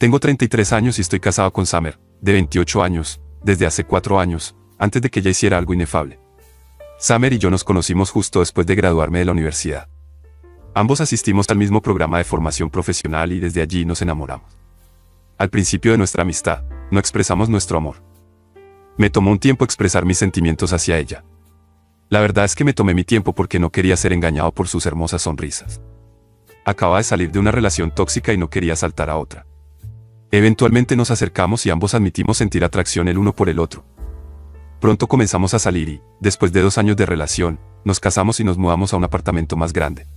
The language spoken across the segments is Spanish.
Tengo 33 años y estoy casado con Summer, de 28 años, desde hace 4 años, antes de que ella hiciera algo inefable. Summer y yo nos conocimos justo después de graduarme de la universidad. Ambos asistimos al mismo programa de formación profesional y desde allí nos enamoramos. Al principio de nuestra amistad, no expresamos nuestro amor. Me tomó un tiempo expresar mis sentimientos hacia ella. La verdad es que me tomé mi tiempo porque no quería ser engañado por sus hermosas sonrisas. Acababa de salir de una relación tóxica y no quería saltar a otra. Eventualmente nos acercamos y ambos admitimos sentir atracción el uno por el otro. Pronto comenzamos a salir y, después de 2 años de relación, nos casamos y nos mudamos a un apartamento más grande.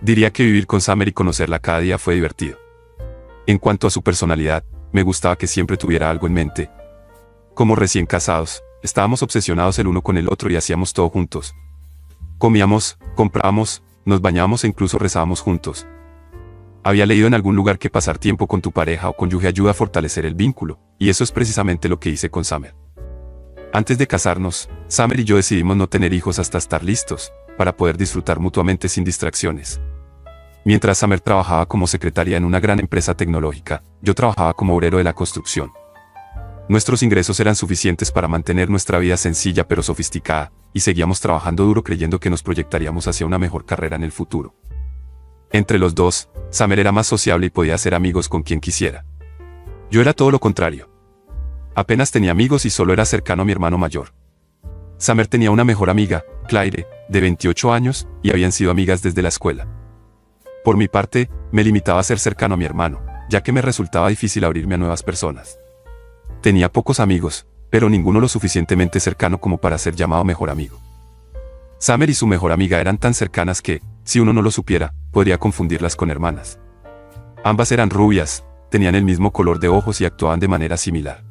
Diría que vivir con Summer y conocerla cada día fue divertido. En cuanto a su personalidad, me gustaba que siempre tuviera algo en mente. Como recién casados, estábamos obsesionados el uno con el otro y hacíamos todo juntos. Comíamos, comprábamos, nos bañábamos e incluso rezábamos juntos. Había leído en algún lugar que pasar tiempo con tu pareja o cónyuge ayuda a fortalecer el vínculo, y eso es precisamente lo que hice con Summer. Antes de casarnos, Summer y yo decidimos no tener hijos hasta estar listos, para poder disfrutar mutuamente sin distracciones. Mientras Summer trabajaba como secretaria en una gran empresa tecnológica, yo trabajaba como obrero de la construcción. Nuestros ingresos eran suficientes para mantener nuestra vida sencilla pero sofisticada, y seguíamos trabajando duro creyendo que nos proyectaríamos hacia una mejor carrera en el futuro. Entre los dos, Summer era más sociable y podía hacer amigos con quien quisiera. Yo era todo lo contrario. Apenas tenía amigos y solo era cercano a mi hermano mayor. Summer tenía una mejor amiga, Claire, de 28 años, y habían sido amigas desde la escuela. Por mi parte, me limitaba a ser cercano a mi hermano, ya que me resultaba difícil abrirme a nuevas personas. Tenía pocos amigos, pero ninguno lo suficientemente cercano como para ser llamado mejor amigo. Summer y su mejor amiga eran tan cercanas que, si uno no lo supiera, podría confundirlas con hermanas. Ambas eran rubias, tenían el mismo color de ojos y actuaban de manera similar.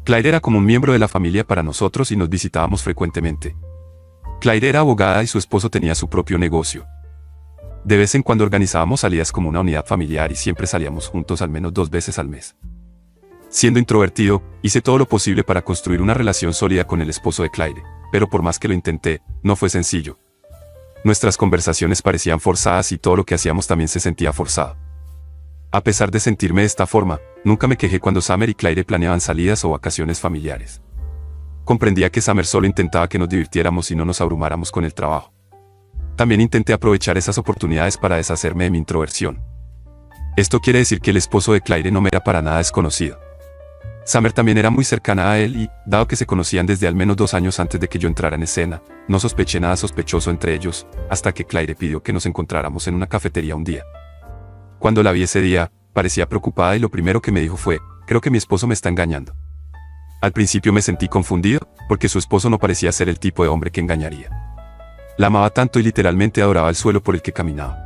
Claire era como un miembro de la familia para nosotros y nos visitábamos frecuentemente. Claire era abogada y su esposo tenía su propio negocio. De vez en cuando organizábamos salidas como una unidad familiar y siempre salíamos juntos al menos 2 veces al mes. Siendo introvertido, hice todo lo posible para construir una relación sólida con el esposo de Claire, pero por más que lo intenté, no fue sencillo. Nuestras conversaciones parecían forzadas y todo lo que hacíamos también se sentía forzado. A pesar de sentirme de esta forma, nunca me quejé cuando Summer y Claire planeaban salidas o vacaciones familiares. Comprendía que Summer solo intentaba que nos divirtiéramos y no nos abrumáramos con el trabajo. También intenté aprovechar esas oportunidades para deshacerme de mi introversión. Esto quiere decir que el esposo de Claire no me era para nada desconocido. Summer también era muy cercana a él y, dado que se conocían desde al menos 2 años antes de que yo entrara en escena, no sospeché nada sospechoso entre ellos, hasta que Claire pidió que nos encontráramos en una cafetería un día. Cuando la vi ese día, parecía preocupada y lo primero que me dijo fue, creo que mi esposo me está engañando. Al principio me sentí confundido, porque su esposo no parecía ser el tipo de hombre que engañaría. La amaba tanto y literalmente adoraba el suelo por el que caminaba.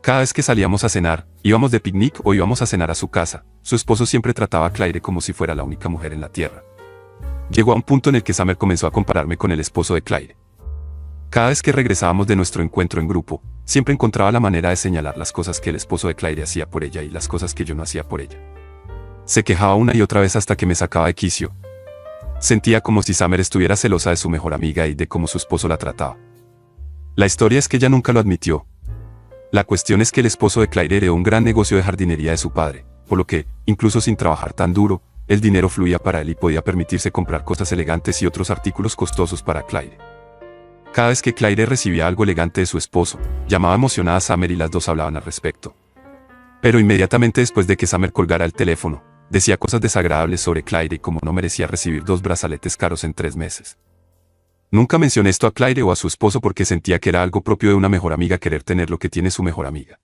Cada vez que salíamos a cenar, íbamos de picnic o íbamos a cenar a su casa, su esposo siempre trataba a Claire como si fuera la única mujer en la tierra. Llegó a un punto en el que Summer comenzó a compararme con el esposo de Claire. Cada vez que regresábamos de nuestro encuentro en grupo, siempre encontraba la manera de señalar las cosas que el esposo de Claire hacía por ella y las cosas que yo no hacía por ella. Se quejaba una y otra vez hasta que me sacaba de quicio. Sentía como si Summer estuviera celosa de su mejor amiga y de cómo su esposo la trataba. La historia es que ella nunca lo admitió. La cuestión es que el esposo de Claire heredó un gran negocio de jardinería de su padre, por lo que, incluso sin trabajar tan duro, el dinero fluía para él y podía permitirse comprar cosas elegantes y otros artículos costosos para Claire. Cada vez que Claire recibía algo elegante de su esposo, llamaba emocionada a Summer y las dos hablaban al respecto. Pero inmediatamente después de que Summer colgara el teléfono, decía cosas desagradables sobre Claire y como no merecía recibir 2 brazaletes caros en 3 meses. Nunca mencioné esto a Claire o a su esposo porque sentía que era algo propio de una mejor amiga querer tener lo que tiene su mejor amiga.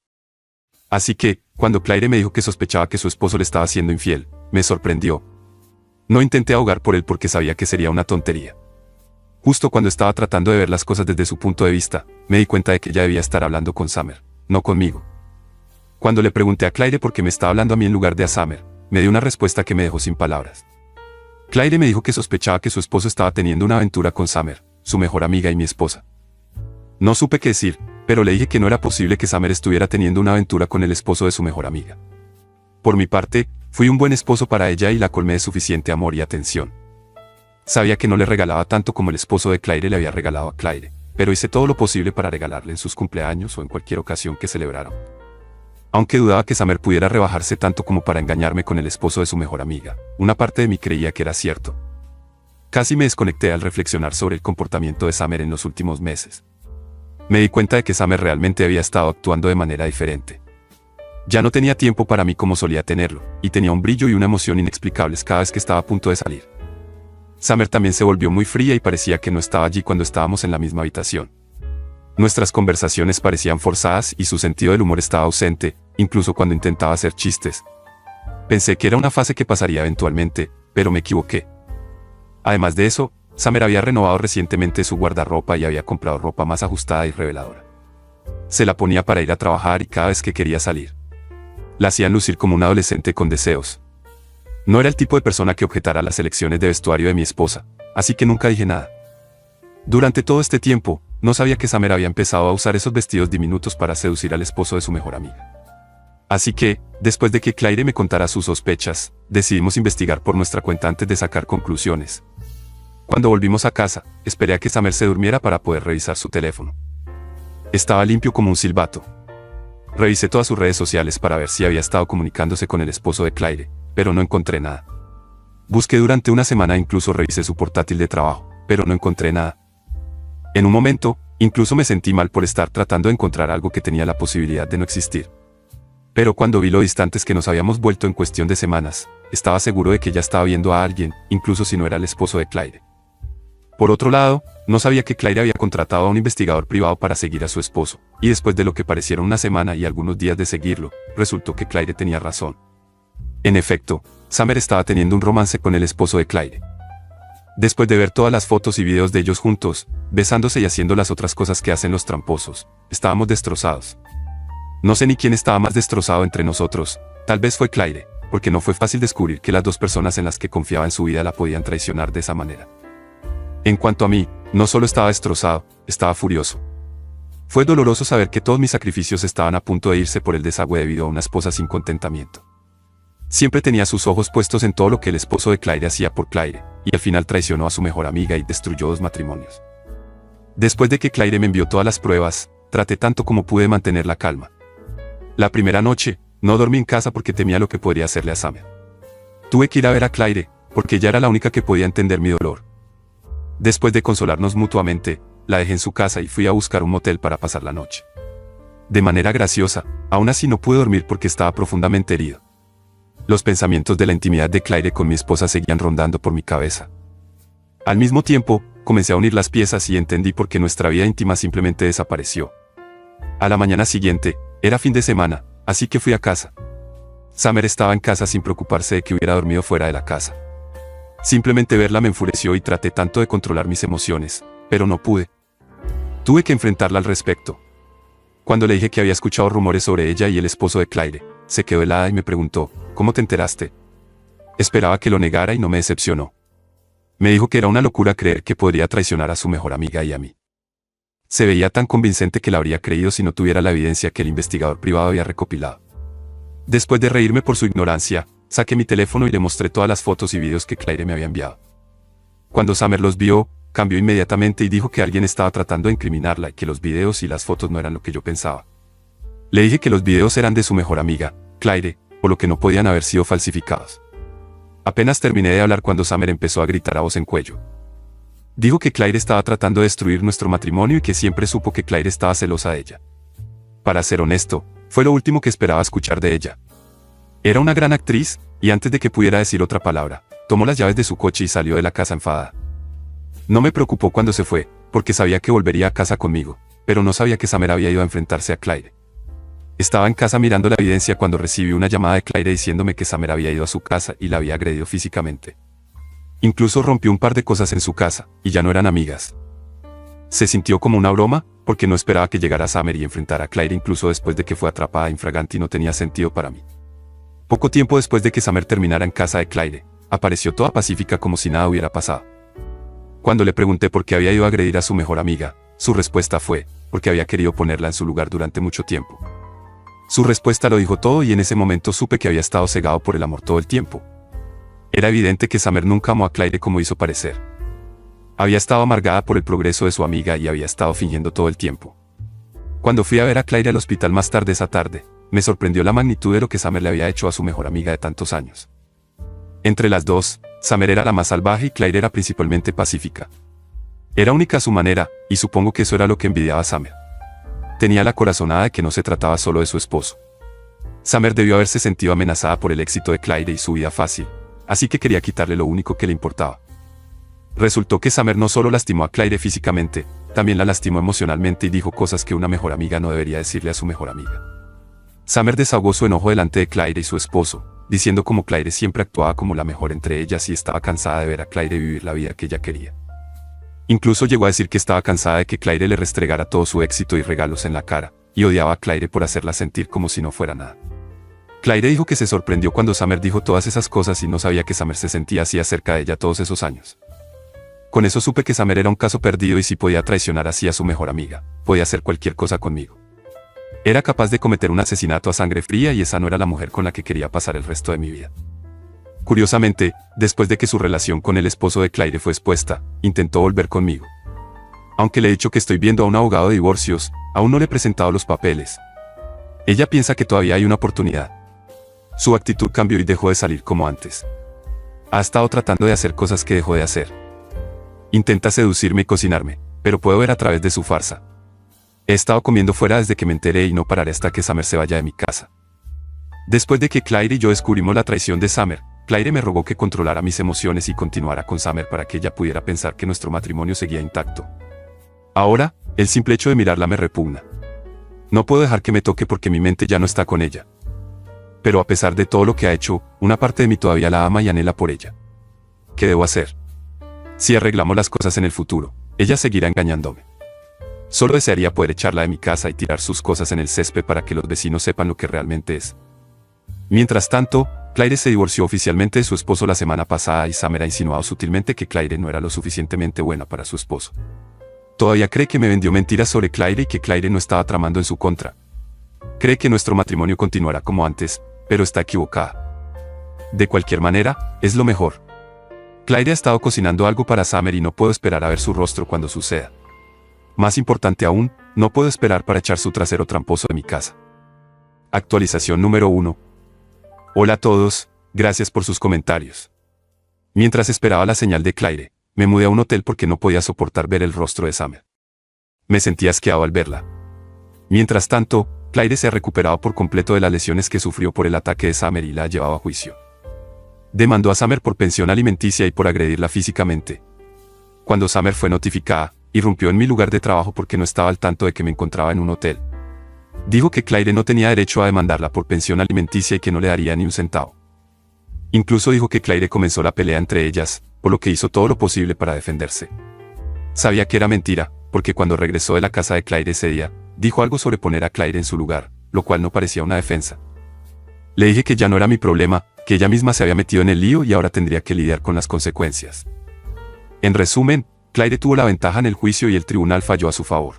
Así que, cuando Claire me dijo que sospechaba que su esposo le estaba siendo infiel, me sorprendió. No intenté ahogar por él porque sabía que sería una tontería. Justo cuando estaba tratando de ver las cosas desde su punto de vista, me di cuenta de que ella debía estar hablando con Summer, no conmigo. Cuando le pregunté a Claire por qué me estaba hablando a mí en lugar de a Summer, me dio una respuesta que me dejó sin palabras. Claire me dijo que sospechaba que su esposo estaba teniendo una aventura con Summer, su mejor amiga y mi esposa. No supe qué decir, pero le dije que no era posible que Summer estuviera teniendo una aventura con el esposo de su mejor amiga. Por mi parte, fui un buen esposo para ella y la colmé de suficiente amor y atención. Sabía que no le regalaba tanto como el esposo de Claire le había regalado a Claire, pero hice todo lo posible para regalarle en sus cumpleaños o en cualquier ocasión que celebraran. Aunque dudaba que Samer pudiera rebajarse tanto como para engañarme con el esposo de su mejor amiga, una parte de mí creía que era cierto. Casi me desconecté al reflexionar sobre el comportamiento de Samer en los últimos meses. Me di cuenta de que Samer realmente había estado actuando de manera diferente. Ya no tenía tiempo para mí como solía tenerlo, y tenía un brillo y una emoción inexplicables cada vez que estaba a punto de salir. Samer también se volvió muy fría y parecía que no estaba allí cuando estábamos en la misma habitación. Nuestras conversaciones parecían forzadas y su sentido del humor estaba ausente, incluso cuando intentaba hacer chistes. Pensé que era una fase que pasaría eventualmente, pero me equivoqué. Además de eso, Samer había renovado recientemente su guardarropa y había comprado ropa más ajustada y reveladora. Se la ponía para ir a trabajar y cada vez que quería salir. La hacían lucir como un adolescente con deseos. No era el tipo de persona que objetara las elecciones de vestuario de mi esposa, así que nunca dije nada. Durante todo este tiempo, no sabía que Samer había empezado a usar esos vestidos diminutos para seducir al esposo de su mejor amiga. Así que, después de que Claire me contara sus sospechas, decidimos investigar por nuestra cuenta antes de sacar conclusiones. Cuando volvimos a casa, esperé a que Samer se durmiera para poder revisar su teléfono. Estaba limpio como un silbato. Revisé todas sus redes sociales para ver si había estado comunicándose con el esposo de Claire, pero no encontré nada. Busqué durante una semana e incluso revisé su portátil de trabajo, pero no encontré nada. En un momento, incluso me sentí mal por estar tratando de encontrar algo que tenía la posibilidad de no existir. Pero cuando vi lo distantes que nos habíamos vuelto en cuestión de semanas, estaba seguro de que ella estaba viendo a alguien, incluso si no era el esposo de Claire. Por otro lado, no sabía que Claire había contratado a un investigador privado para seguir a su esposo, y después de lo que parecieron una semana y algunos días de seguirlo, resultó que Claire tenía razón. En efecto, Samer estaba teniendo un romance con el esposo de Claire. Después de ver todas las fotos y videos de ellos juntos, besándose y haciendo las otras cosas que hacen los tramposos, estábamos destrozados. No sé ni quién estaba más destrozado entre nosotros, tal vez fue Claire, porque no fue fácil descubrir que las dos personas en las que confiaba en su vida la podían traicionar de esa manera. En cuanto a mí, no solo estaba destrozado, estaba furioso. Fue doloroso saber que todos mis sacrificios estaban a punto de irse por el desagüe debido a una esposa sin contentamiento. Siempre tenía sus ojos puestos en todo lo que el esposo de Claire hacía por Claire, y al final traicionó a su mejor amiga y destruyó 2 matrimonios. Después de que Claire me envió todas las pruebas, traté tanto como pude mantener la calma. La primera noche, no dormí en casa porque temía lo que podría hacerle a Samer. Tuve que ir a ver a Claire, porque ella era la única que podía entender mi dolor. Después de consolarnos mutuamente, la dejé en su casa y fui a buscar un motel para pasar la noche. De manera graciosa, aún así no pude dormir porque estaba profundamente herido. Los pensamientos de la intimidad de Claire con mi esposa seguían rondando por mi cabeza. Al mismo tiempo, comencé a unir las piezas y entendí por qué nuestra vida íntima simplemente desapareció. A la mañana siguiente, era fin de semana, así que fui a casa. Samer estaba en casa sin preocuparse de que hubiera dormido fuera de la casa. Simplemente verla me enfureció y traté tanto de controlar mis emociones, pero no pude. Tuve que enfrentarla al respecto. Cuando le dije que había escuchado rumores sobre ella y el esposo de Claire, se quedó helada y me preguntó, ¿cómo te enteraste? Esperaba que lo negara y no me decepcionó. Me dijo que era una locura creer que podría traicionar a su mejor amiga y a mí. Se veía tan convincente que la habría creído si no tuviera la evidencia que el investigador privado había recopilado. Después de reírme por su ignorancia, saqué mi teléfono y le mostré todas las fotos y videos que Claire me había enviado. Cuando Samer los vio, cambió inmediatamente y dijo que alguien estaba tratando de incriminarla y que los videos y las fotos no eran lo que yo pensaba. Le dije que los videos eran de su mejor amiga, Claire, por lo que no podían haber sido falsificados. Apenas terminé de hablar cuando Samer empezó a gritar a voz en cuello. Dijo que Claire estaba tratando de destruir nuestro matrimonio y que siempre supo que Claire estaba celosa de ella. Para ser honesto, fue lo último que esperaba escuchar de ella. Era una gran actriz, y antes de que pudiera decir otra palabra, tomó las llaves de su coche y salió de la casa enfadada. No me preocupó cuando se fue, porque sabía que volvería a casa conmigo, pero no sabía que Samer había ido a enfrentarse a Claire. Estaba en casa mirando la evidencia cuando recibí una llamada de Claire diciéndome que Samer había ido a su casa y la había agredido físicamente. Incluso rompió un par de cosas en su casa, y ya no eran amigas. Se sintió como una broma, porque no esperaba que llegara Samer y enfrentara a Claire incluso después de que fue atrapada infraganti y no tenía sentido para mí. Poco tiempo después de que Samer terminara en casa de Claire, apareció toda pacífica como si nada hubiera pasado. Cuando le pregunté por qué había ido a agredir a su mejor amiga, su respuesta fue, porque había querido ponerla en su lugar durante mucho tiempo. Su respuesta lo dijo todo y en ese momento supe que había estado cegado por el amor todo el tiempo. Era evidente que Samer nunca amó a Claire como hizo parecer. Había estado amargada por el progreso de su amiga y había estado fingiendo todo el tiempo. Cuando fui a ver a Claire al hospital más tarde esa tarde, me sorprendió la magnitud de lo que Summer le había hecho a su mejor amiga de tantos años. Entre las dos, Summer era la más salvaje y Claire era principalmente pacífica. Era única a su manera, y supongo que eso era lo que envidiaba a Summer. Tenía la corazonada de que no se trataba solo de su esposo. Summer debió haberse sentido amenazada por el éxito de Claire y su vida fácil, así que quería quitarle lo único que le importaba. Resultó que Summer no solo lastimó a Claire físicamente, también la lastimó emocionalmente y dijo cosas que una mejor amiga no debería decirle a su mejor amiga. Summer desahogó su enojo delante de Claire y su esposo, diciendo cómo Claire siempre actuaba como la mejor entre ellas y estaba cansada de ver a Claire vivir la vida que ella quería. Incluso llegó a decir que estaba cansada de que Claire le restregara todo su éxito y regalos en la cara, y odiaba a Claire por hacerla sentir como si no fuera nada. Claire dijo que se sorprendió cuando Summer dijo todas esas cosas y no sabía que Summer se sentía así acerca de ella todos esos años. Con eso supe que Summer era un caso perdido y si podía traicionar así a su mejor amiga, podía hacer cualquier cosa conmigo. Era capaz de cometer un asesinato a sangre fría y esa no era la mujer con la que quería pasar el resto de mi vida. Curiosamente, después de que su relación con el esposo de Claire fue expuesta, intentó volver conmigo. Aunque le he dicho que estoy viendo a un abogado de divorcios, aún no le he presentado los papeles. Ella piensa que todavía hay una oportunidad. Su actitud cambió y dejó de salir como antes. Ha estado tratando de hacer cosas que dejó de hacer. Intenta seducirme y cocinarme, pero puedo ver a través de su farsa. He estado comiendo fuera desde que me enteré y no pararé hasta que Summer se vaya de mi casa. Después de que Claire y yo descubrimos la traición de Summer, Claire me rogó que controlara mis emociones y continuara con Summer para que ella pudiera pensar que nuestro matrimonio seguía intacto. Ahora, el simple hecho de mirarla me repugna. No puedo dejar que me toque porque mi mente ya no está con ella. Pero a pesar de todo lo que ha hecho, una parte de mí todavía la ama y anhela por ella. ¿Qué debo hacer? Si arreglamos las cosas en el futuro, ella seguirá engañándome. Solo desearía poder echarla de mi casa y tirar sus cosas en el césped para que los vecinos sepan lo que realmente es. Mientras tanto, Claire se divorció oficialmente de su esposo la semana pasada y Summer ha insinuado sutilmente que Claire no era lo suficientemente buena para su esposo. Todavía cree que me vendió mentiras sobre Claire y que Claire no estaba tramando en su contra. Cree que nuestro matrimonio continuará como antes, pero está equivocada. De cualquier manera, es lo mejor. Claire ha estado cocinando algo para Summer y no puedo esperar a ver su rostro cuando suceda. Más importante aún, no puedo esperar para echar su trasero tramposo de mi casa. Actualización número 1. Hola a todos, gracias por sus comentarios. Mientras esperaba la señal de Claire, me mudé a un hotel porque no podía soportar ver el rostro de Summer. Me sentía asqueado al verla. Mientras tanto, Claire se ha recuperado por completo de las lesiones que sufrió por el ataque de Summer y la ha llevado a juicio. Demandó a Summer por pensión alimenticia y por agredirla físicamente. Cuando Summer fue notificada, irrumpió en mi lugar de trabajo porque no estaba al tanto de que me encontraba en un hotel. Dijo que Claire no tenía derecho a demandarla por pensión alimenticia y que no le daría ni un centavo. Incluso dijo que Claire comenzó la pelea entre ellas, por lo que hizo todo lo posible para defenderse. Sabía que era mentira, porque cuando regresó de la casa de Claire ese día, dijo algo sobre poner a Claire en su lugar, lo cual no parecía una defensa. Le dije que ya no era mi problema, que ella misma se había metido en el lío y ahora tendría que lidiar con las consecuencias. En resumen, Claire tuvo la ventaja en el juicio y el tribunal falló a su favor.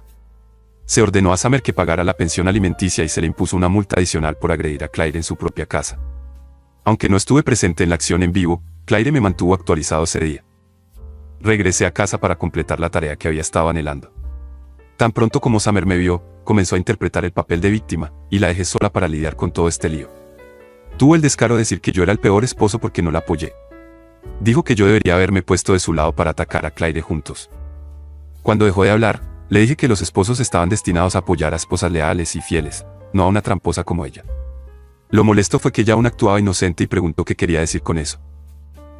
Se ordenó a Summer que pagara la pensión alimenticia y se le impuso una multa adicional por agredir a Claire en su propia casa. Aunque no estuve presente en la acción en vivo, Claire me mantuvo actualizado ese día. Regresé a casa para completar la tarea que había estado anhelando. Tan pronto como Summer me vio, comenzó a interpretar el papel de víctima, y la dejé sola para lidiar con todo este lío. Tuvo el descaro de decir que yo era el peor esposo porque no la apoyé. Dijo que yo debería haberme puesto de su lado para atacar a Claire juntos. Cuando dejó de hablar, le dije que los esposos estaban destinados a apoyar a esposas leales y fieles, no a una tramposa como ella. Lo molesto fue que ella aún actuaba inocente y preguntó qué quería decir con eso.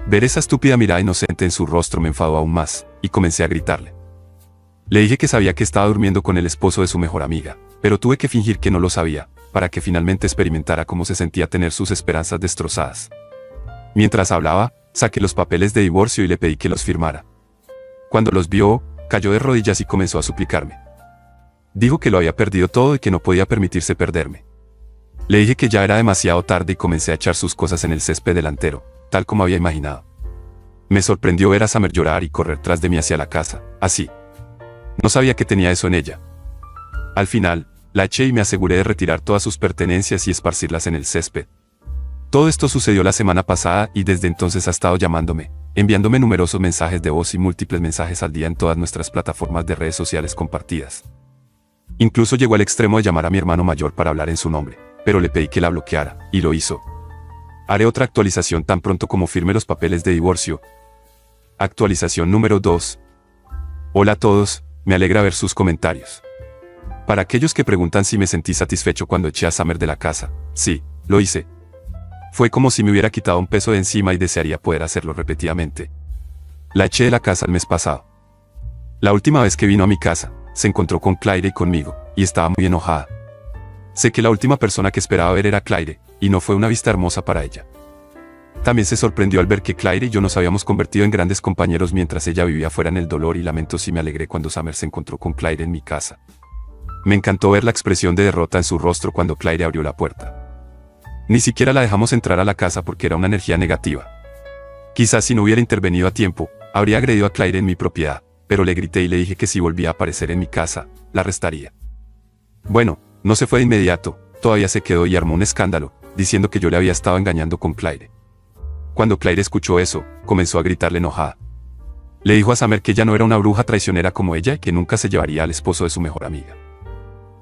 Ver esa estúpida mirada inocente en su rostro me enfadó aún más, y comencé a gritarle. Le dije que sabía que estaba durmiendo con el esposo de su mejor amiga, pero tuve que fingir que no lo sabía, para que finalmente experimentara cómo se sentía tener sus esperanzas destrozadas. Mientras hablaba, saqué los papeles de divorcio y le pedí que los firmara. Cuando los vio, cayó de rodillas y comenzó a suplicarme. Dijo que lo había perdido todo y que no podía permitirse perderme. Le dije que ya era demasiado tarde y comencé a echar sus cosas en el césped delantero, tal como había imaginado. Me sorprendió ver a Summer llorar y correr tras de mí hacia la casa, así. No sabía que tenía eso en ella. Al final, la eché y me aseguré de retirar todas sus pertenencias y esparcirlas en el césped. Todo esto sucedió la semana pasada y desde entonces ha estado llamándome, enviándome numerosos mensajes de voz y múltiples mensajes al día en todas nuestras plataformas de redes sociales compartidas. Incluso llegó al extremo de llamar a mi hermano mayor para hablar en su nombre, pero le pedí que la bloqueara, y lo hizo. Haré otra actualización tan pronto como firme los papeles de divorcio. Actualización número 2. Hola a todos, me alegra ver sus comentarios. Para aquellos que preguntan si me sentí satisfecho cuando eché a Summer de la casa, sí, lo hice. Fue como si me hubiera quitado un peso de encima y desearía poder hacerlo repetidamente. La eché de la casa el mes pasado. La última vez que vino a mi casa, se encontró con Claire y conmigo, y estaba muy enojada. Sé que la última persona que esperaba ver era Claire, y no fue una vista hermosa para ella. También se sorprendió al ver que Claire y yo nos habíamos convertido en grandes compañeros mientras ella vivía fuera en el dolor y lamentos, y me alegré cuando Summer se encontró con Claire en mi casa. Me encantó ver la expresión de derrota en su rostro cuando Claire abrió la puerta. Ni siquiera la dejamos entrar a la casa porque era una energía negativa. Quizás si no hubiera intervenido a tiempo, habría agredido a Claire en mi propiedad, pero le grité y le dije que si volvía a aparecer en mi casa, la arrestaría. Bueno, no se fue de inmediato, todavía se quedó y armó un escándalo, diciendo que yo le había estado engañando con Claire. Cuando Claire escuchó eso, comenzó a gritarle enojada. Le dijo a Summer que ella no era una bruja traicionera como ella y que nunca se llevaría al esposo de su mejor amiga.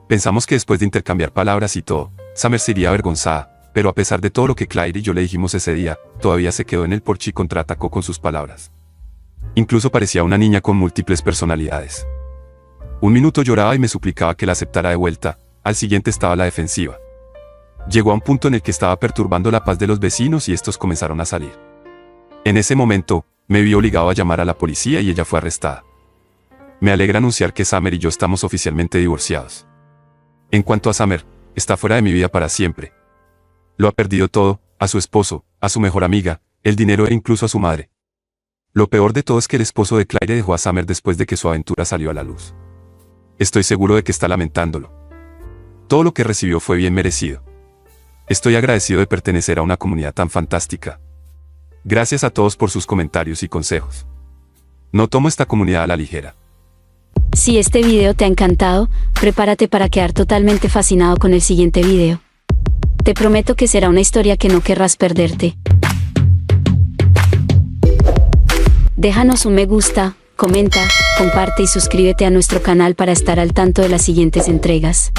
Pensamos que después de intercambiar palabras y todo, Summer se iría avergonzada, pero a pesar de todo lo que Claire y yo le dijimos ese día, todavía se quedó en el porche y contraatacó con sus palabras. Incluso parecía una niña con múltiples personalidades. Un minuto lloraba y me suplicaba que la aceptara de vuelta, al siguiente estaba a la defensiva. Llegó a un punto en el que estaba perturbando la paz de los vecinos y estos comenzaron a salir. En ese momento, me vi obligado a llamar a la policía y ella fue arrestada. Me alegra anunciar que Summer y yo estamos oficialmente divorciados. En cuanto a Summer, está fuera de mi vida para siempre. Lo ha perdido todo, a su esposo, a su mejor amiga, el dinero e incluso a su madre. Lo peor de todo es que el esposo de Claire dejó a Summer después de que su aventura salió a la luz. Estoy seguro de que está lamentándolo. Todo lo que recibió fue bien merecido. Estoy agradecido de pertenecer a una comunidad tan fantástica. Gracias a todos por sus comentarios y consejos. No tomo esta comunidad a la ligera. Si este video te ha encantado, prepárate para quedar totalmente fascinado con el siguiente video. Te prometo que será una historia que no querrás perderte. Déjanos un me gusta, comenta, comparte y suscríbete a nuestro canal para estar al tanto de las siguientes entregas.